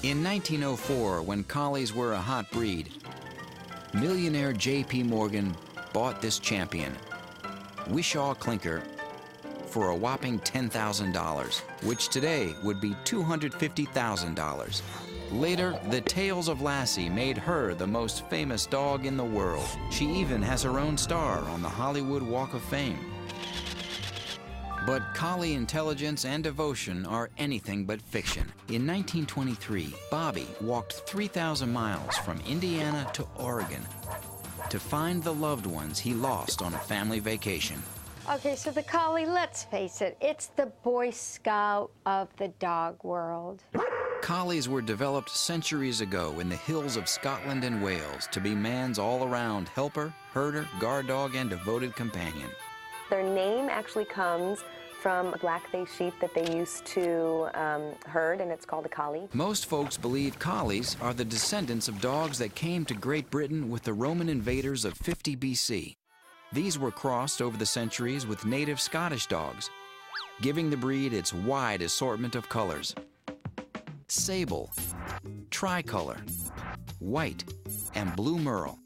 In 1904, when collies were a hot breed, millionaire J.P. Morgan bought this champion, Wishaw Clinker, for a whopping $10,000, which today would be $250,000. Later, the Tales of Lassie made her the most famous dog in the world. She even has her own star on the Hollywood Walk of Fame. But collie intelligence and devotion are anything but fiction. In 1923, Bobby walked 3,000 miles from Indiana to Oregon to find the loved ones he lost on a family vacation. Okay, so the collie, let's face it, it's the Boy Scout of the dog world. Collies were developed centuries ago in the hills of Scotland and Wales to be man's all-around helper, herder, guard dog, and devoted companion. Their name actually comes from a black-faced sheep that they used to herd, and it's called a collie. Most folks believe collies are the descendants of dogs that came to Great Britain with the Roman invaders of 50 BC. These were crossed over the centuries with native Scottish dogs, giving the breed its wide assortment of colors: sable, tricolor, white, and blue merle.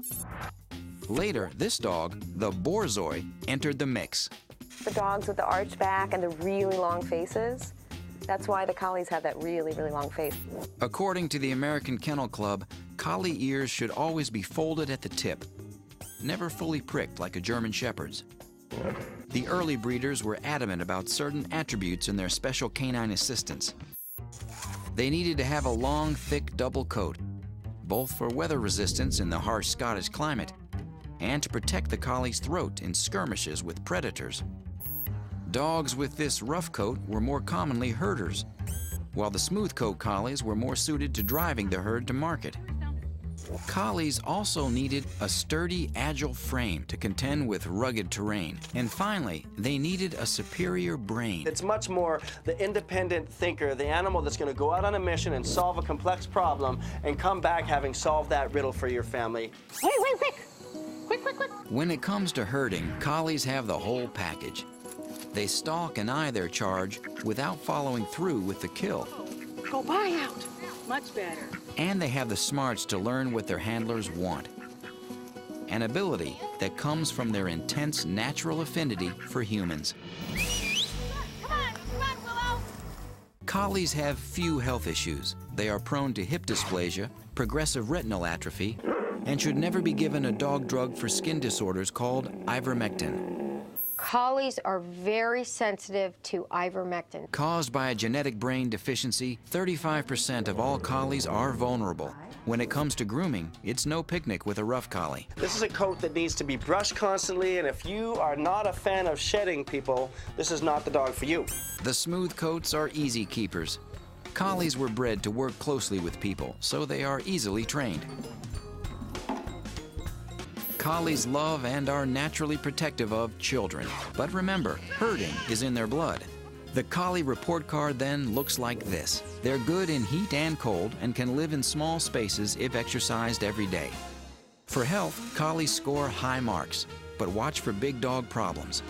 Later, this dog, the Borzoi, entered the mix. The dogs with the arched back and the really long faces, that's why the collies have that really, really long face. According to the American Kennel Club, collie ears should always be folded at the tip, never fully pricked like a German Shepherd's. The early breeders were adamant about certain attributes in their special canine assistants. They needed to have a long, thick double coat, both for weather resistance in the harsh Scottish climate and to protect the collie's throat in skirmishes with predators. Dogs with this rough coat were more commonly herders, while the smooth coat collies were more suited to driving the herd to market. Collies also needed a sturdy, agile frame to contend with rugged terrain. And finally, they needed a superior brain. It's much more the independent thinker, the animal that's going to go out on a mission and solve a complex problem and come back having solved that riddle for your family. Wait, quick! Quick, quick, quick! When it comes to herding, collies have the whole package. They stalk and eye their charge without following through with the kill. Go by out. Much better. And they have the smarts to learn what their handlers want. An ability that comes from their intense natural affinity for humans. Come on, Willow. Collies have few health issues. They are prone to hip dysplasia, progressive retinal atrophy, and should never be given a dog drug for skin disorders called ivermectin. Collies are very sensitive to ivermectin. Caused by a genetic brain deficiency, 35% of all collies are vulnerable. When it comes to grooming, it's no picnic with a rough collie. This is a coat that needs to be brushed constantly, and if you are not a fan of shedding people, this is not the dog for you. The smooth coats are easy keepers. Collies were bred to work closely with people, so they are easily trained. Collies love and are naturally protective of children. But remember, herding is in their blood. The collie report card then looks like this. They're good in heat and cold and can live in small spaces if exercised every day. For health, collies score high marks, but watch for big dog problems.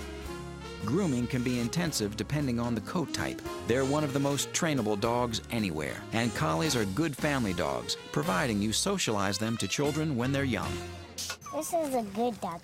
Grooming can be intensive depending on the coat type. They're one of the most trainable dogs anywhere, and collies are good family dogs, providing you socialize them to children when they're young. This is a good doggy.